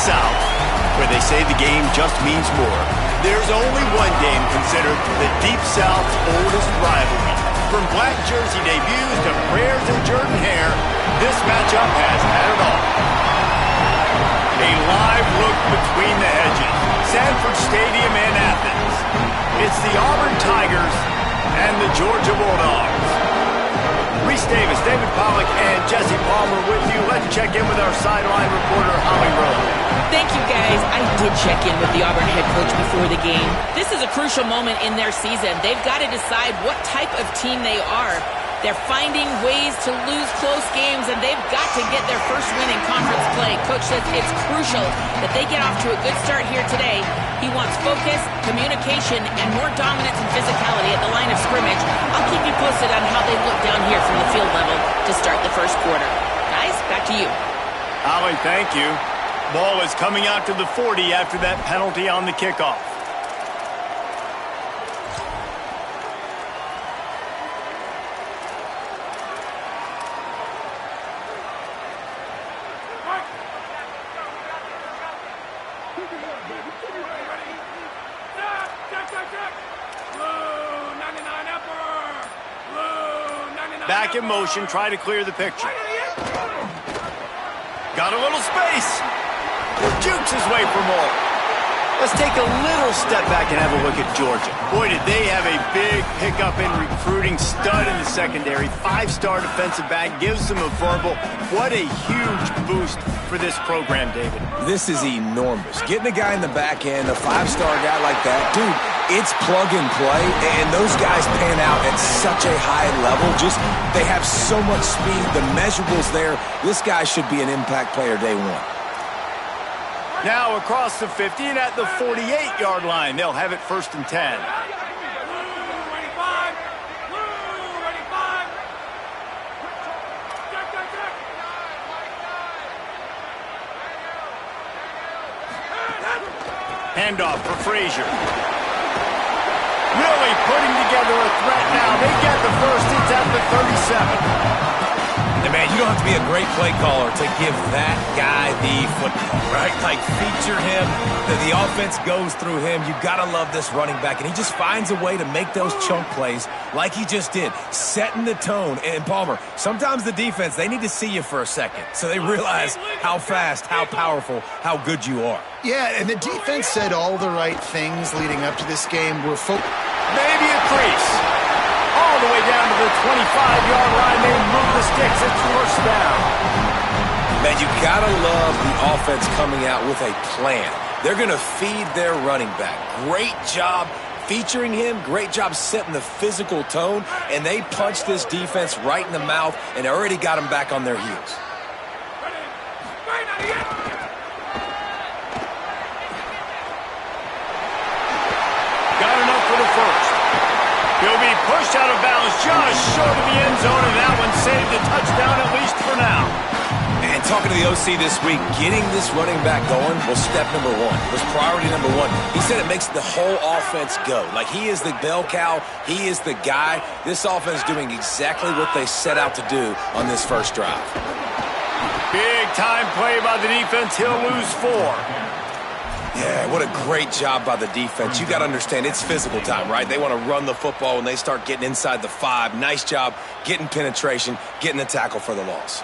South, where they say the game just means more, there's only one game considered the Deep South's oldest rivalry. From black jersey debuts to prayers and Jordan hair, this matchup has had it all. A live look between the hedges, Sanford Stadium in Athens. It's the Auburn Tigers and the Georgia Bulldogs. Reese Davis, David Pollack, and Jesse Palmer with you. Let's check in with our sideline reporter, Holly Rowe. Thank you, guys. I did check in with the Auburn head coach before the game. This is a crucial moment in their season. They've got to decide what type of team they are. They're finding ways to lose close games, and they've got to get their first win in conference play. Coach says it's crucial that they get off to a good start here today. He wants focus, communication, and more dominance and physicality at the line of scrimmage. I'll keep you posted on how they look down here from the field level to start the first quarter. Guys, back to you. Holly, thank you. Ball is coming out to the 40 after that penalty on the kickoff. Back in motion, try to clear the picture. Got a little space. Jukes his way for more. Let's take a little step back and have a look at Georgia. Boy, did they have a big pickup in recruiting. Stud in the secondary. 5-star defensive back. Gives them a verbal. What a huge boost for this program, David. This is enormous. Getting a guy in the back end, a 5-star guy like that, dude, it's plug and play, and those guys pan out at such a high level. Just, they have so much speed. The measurables there. This guy should be an impact player day one. Now across the 50 and at the 48-yard line. They'll have it 1st and 10. Handoff for Frazier. Really putting together a threat now. They get the first. It's at the 37. And man, you don't have to be a great play caller to give that guy the football, right? Like, feature him. The offense goes through him. You got to love this running back. And he just finds a way to make those chunk plays like he just did, setting the tone. And Palmer, sometimes the defense, they need to see you for a second so they realize how fast, how powerful, how good you are. Yeah, and the defense said all the right things leading up to this game. Maybe a crease. All the way down to the 25-yard line. They move the sticks. It's 1st down. Man, you got to love the offense coming out with a plan. They're going to feed their running back. Great job featuring him. Great job setting the physical tone. And they punched this defense right in the mouth and already got them back on their heels. Got enough for the first. He'll be pushed out of bounds just short of the end zone, and that one saved a touchdown at least for now. And talking to the OC this week, getting this running back going was step number one. Was priority number one. He said it makes the whole offense go. Like, he is the bell cow. He is the guy. This offense doing exactly what they set out to do on this first drive. Big time play by the defense. He'll lose 4. Yeah, what a great job by the defense. You got to understand, it's physical time, right? They want to run the football when they start getting inside the 5. Nice job getting penetration, getting the tackle for the loss.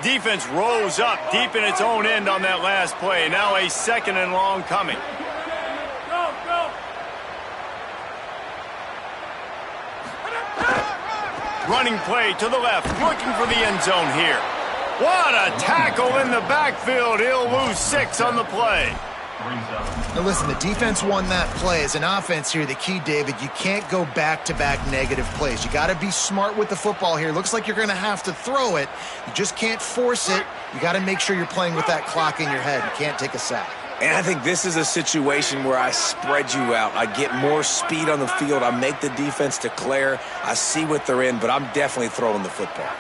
Defense rose up deep in its own end on that last play. Now a 2nd and long coming. Running play to the left, looking for the end zone here. What a tackle in the backfield. He'll lose 6 on the play. Now listen, the defense won that play. As an offense here, the key, David, you can't go back-to-back negative plays. You got to be smart with the football here. Looks like you're going to have to throw it. You just can't force it. You got to make sure you're playing with that clock in your head. You can't take a sack. And I think this is a situation where I spread you out. I get more speed on the field. I make the defense declare. I see what they're in, but I'm definitely throwing the football.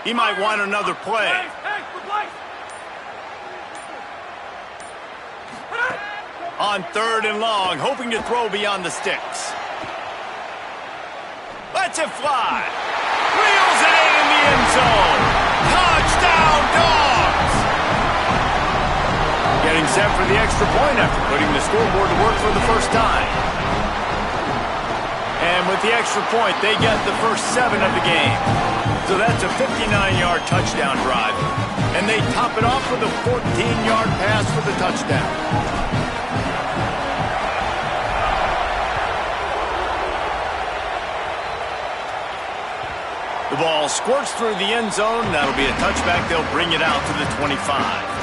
He might want another play. On 3rd and long, hoping to throw beyond the sticks. Lets it fly. Wheels it in the end zone. Touchdown, Dogs! Getting set for the extra point after putting the scoreboard to work for the first time. And with the extra point, they get the first 7 of the game. So that's a 59-yard touchdown drive. And they top it off with a 14-yard pass for the touchdown. The ball squirts through the end zone. That'll be a touchback. They'll bring it out to the 25.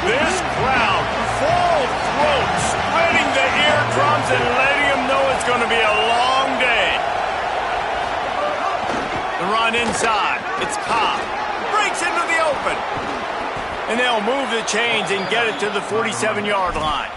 This crowd, full throat, spreading the eardrums and letting them know it's going to be a long day. The run inside. It's Cobb. Breaks into the open. And they'll move the chains and get it to the 47-yard line.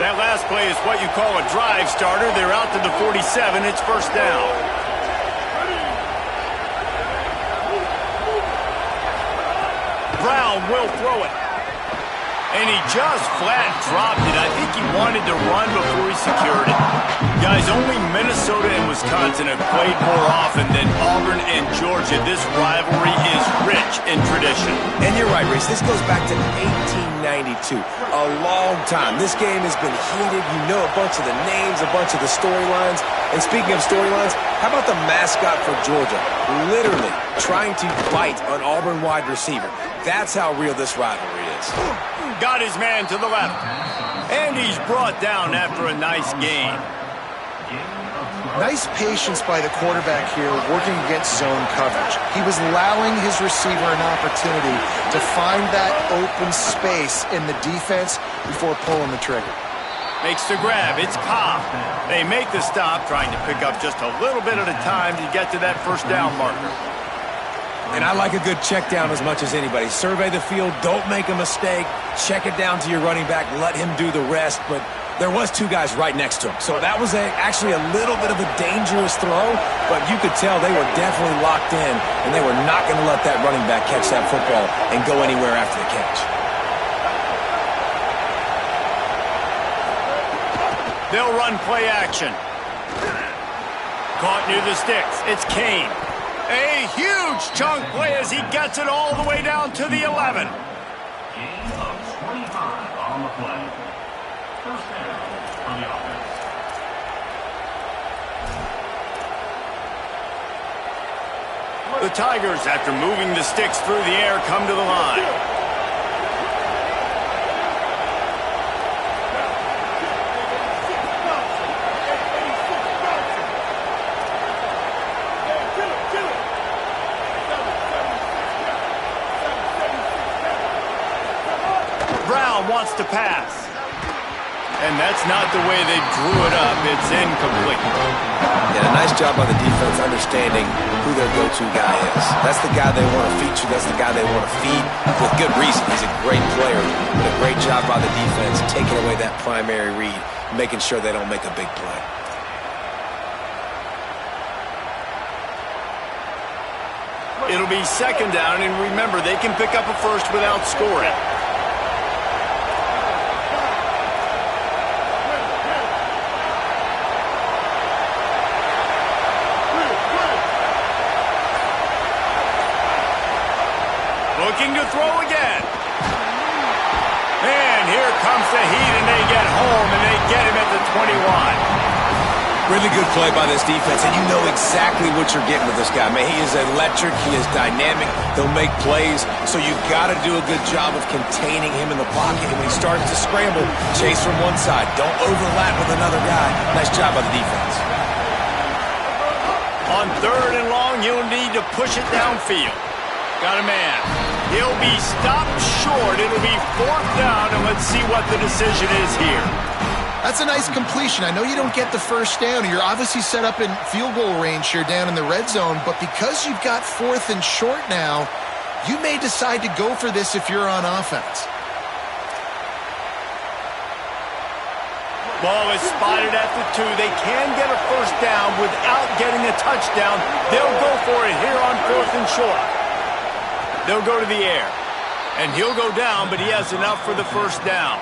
That last play is what you call a drive starter. They're out to the 47. It's first down. Brown will throw it. And he just flat dropped it. I think he wanted to run before he secured it. Guys, only Minnesota and Wisconsin have played more often than Auburn and Georgia. This rivalry is rich in tradition. And you're right, Reese. This goes back to 1892. A long time. This game has been heated. You know a bunch of the names, a bunch of the storylines. And speaking of storylines, how about the mascot for Georgia? Literally trying to bite an Auburn wide receiver. That's how real this rivalry is. Got his man to the left. And he's brought down after a nice game. Nice patience by the quarterback here working against zone coverage. He was allowing his receiver an opportunity to find that open space in the defense before pulling the trigger. Makes the grab. It's Cobb. They make the stop, trying to pick up just a little bit at a time to get to that first down marker. And I like a good check down as much as anybody. Survey the field, don't make a mistake, check it down to your running back, let him do the rest. But there was 2 guys right next to him. So that was actually a little bit of a dangerous throw, but you could tell they were definitely locked in, and they were not going to let that running back catch that football and go anywhere after the catch. They'll run play action. Caught near the sticks. It's Kane. A huge chunk play as he gets it all the way down to the 11. Gain of 25 on the play. First down for the offense. The Tigers, after moving the sticks through the air, come to the line. Wants to pass. And that's not the way they drew it up. It's incomplete. Yeah, a nice job by the defense understanding who their go-to guy is. That's the guy they want to feature. That's the guy they want to feed with good reason. He's a great player, but a great job by the defense taking away that primary read, making sure they don't make a big play. It'll be second down, and remember, they can pick up a first without scoring. Looking to throw again. And here comes the heat, and they get home, and they get him at the 21. Really good play by this defense, and you know exactly what you're getting with this guy. Man, he is electric. He is dynamic. He'll make plays, so you've got to do a good job of containing him in the pocket. And when he starts to scramble, chase from one side. Don't overlap with another guy. Nice job by the defense. On 3rd and long, you'll need to push it downfield. Got a man. He'll be stopped short. It'll be 4th down, and let's see what the decision is here. That's a nice completion. I know you don't get the first down. You're obviously set up in field goal range here down in the red zone, but because you've got 4th and short now, you may decide to go for this if you're on offense. Ball is spotted at the 2. They can get a first down without getting a touchdown. They'll go for it here on 4th and short. They'll go to the air. And he'll go down, but he has enough for the first down.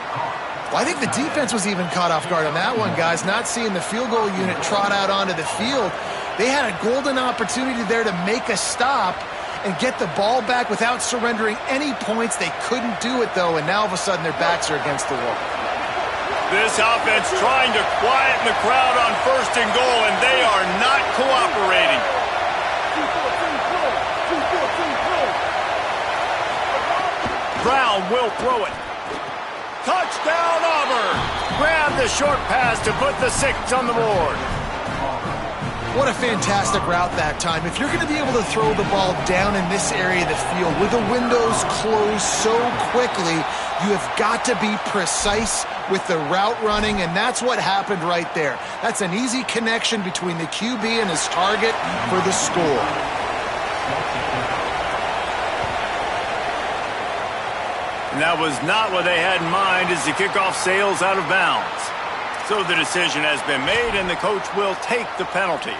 Well, I think the defense was even caught off guard on that one, guys. Not seeing the field goal unit trot out onto the field. They had a golden opportunity there to make a stop and get the ball back without surrendering any points. They couldn't do it, though, and now all of a sudden their backs are against the wall. This offense trying to quieten the crowd on 1st and goal, and they are not cooperating. Brown will throw it. Touchdown, Auburn! Grab the short pass to put the 6 on the board. What a fantastic route that time. If you're going to be able to throw the ball down in this area of the field with the windows closed so quickly, you have got to be precise with the route running, and that's what happened right there. That's an easy connection between the QB and his target for the score. And that was not what they had in mind as the kickoff sails out of bounds. So the decision has been made, and the coach will take the penalty.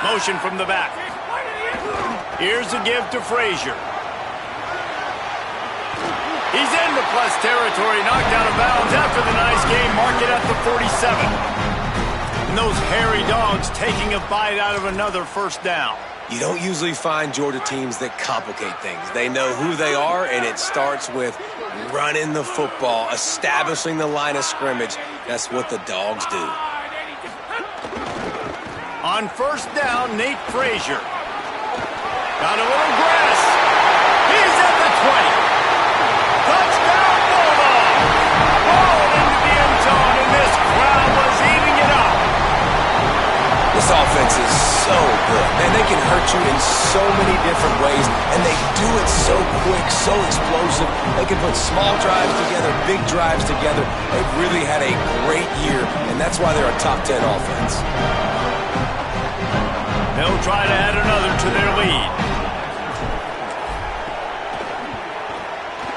Motion from the back. Here's a give to Frazier. He's into plus territory, knocked out of bounds after the nice game. Mark it at the 47. And those hairy dogs taking a bite out of another first down. You don't usually find Georgia teams that complicate things. They know who they are, and it starts with running the football, establishing the line of scrimmage. That's what the dogs do. On first down, Nate Frazier. Got a little grass. He's at the 20. Touchdown, Bulldog! Ball into the end zone, and this crowd was eating it up. This offense is so good. Man, they can hurt you in so many different ways, and they do it so quick, so explosive. They can put small drives together, big drives together. They've really had a great year, and that's why they're a top 10 offense. They'll try to add another to their lead.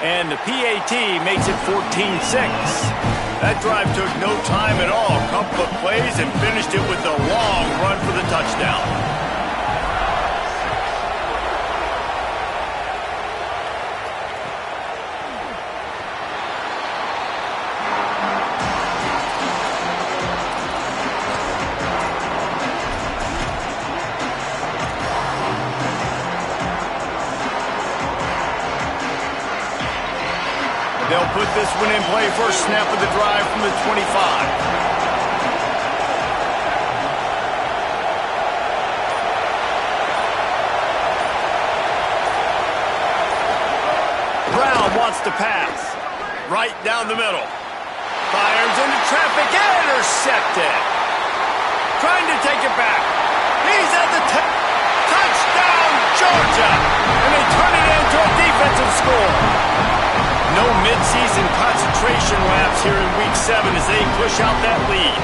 And the PAT makes it 14-6. That drive took no time at all. A couple of plays and finished it with a long run for the touchdown. They'll put this one in play. First snap of the drive from the 25. Brown wants to pass. Right down the middle. Fires into traffic. Intercepted. Trying to take it back. He's at the touchdown, Georgia. And they turn it into a defensive score. No midseason concentration laps here in Week 7 as they push out that lead.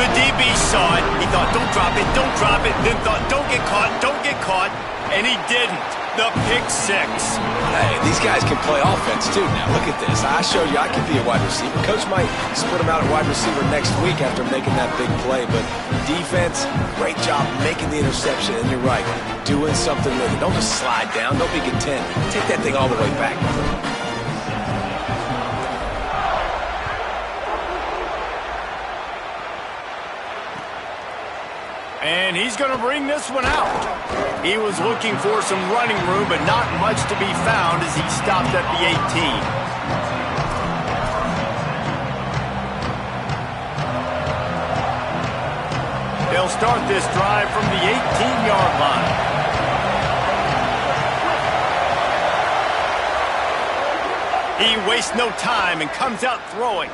The DB saw it. He thought, don't drop it, don't drop it. Then thought, don't get caught. And he didn't. The pick 6. Hey, these guys can play offense, too. Now, look at this. I showed you I could be a wide receiver. Coach might split him out at wide receiver next week after making that big play. But defense, great job making the interception. And you're right, doing something with it. Don't just slide down. Don't be content. Take that thing all the way back. And he's going to bring this one out. He was looking for some running room, but not much to be found as he stopped at the 18. They'll start this drive from the 18-yard line. He wastes no time and comes out throwing.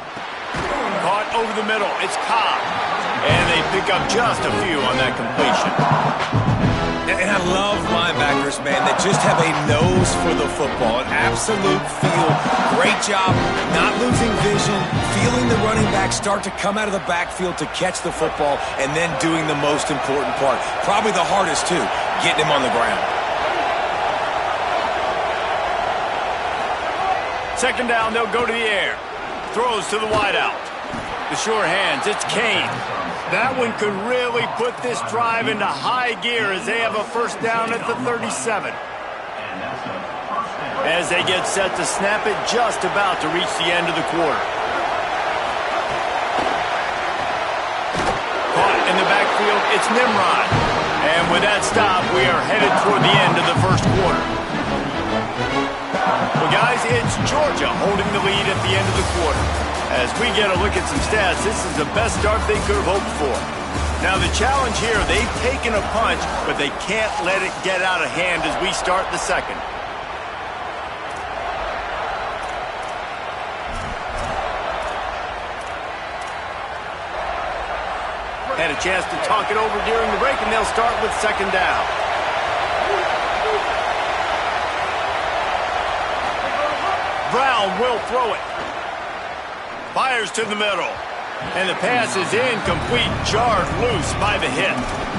Caught over the middle. It's Cobb. And they pick up just a few on that completion. And I love linebackers, man, that just have a nose for the football, an absolute feel. Great job not losing vision, feeling the running back start to come out of the backfield to catch the football, and then doing the most important part. Probably the hardest, too, getting him on the ground. Second down, they'll go to the air. Throws to the wideout. The sure hands, it's Kane. That one could really put this drive into high gear as they have a first down at the 37. As they get set to snap it, just about to reach the end of the quarter. Caught in the backfield, it's Nimrod. And with that stop, we are headed toward the end of the first quarter. Well, guys, it's Georgia holding the lead at the end of the quarter. As we get a look at some stats, this is the best start they could have hoped for. Now, the challenge here, they've taken a punch, but they can't let it get out of hand as we start the second. Had a chance to talk it over during the break, and they'll start with second down. Brown will throw it. Fires to the middle. And the pass is incomplete, jarred loose by the hit.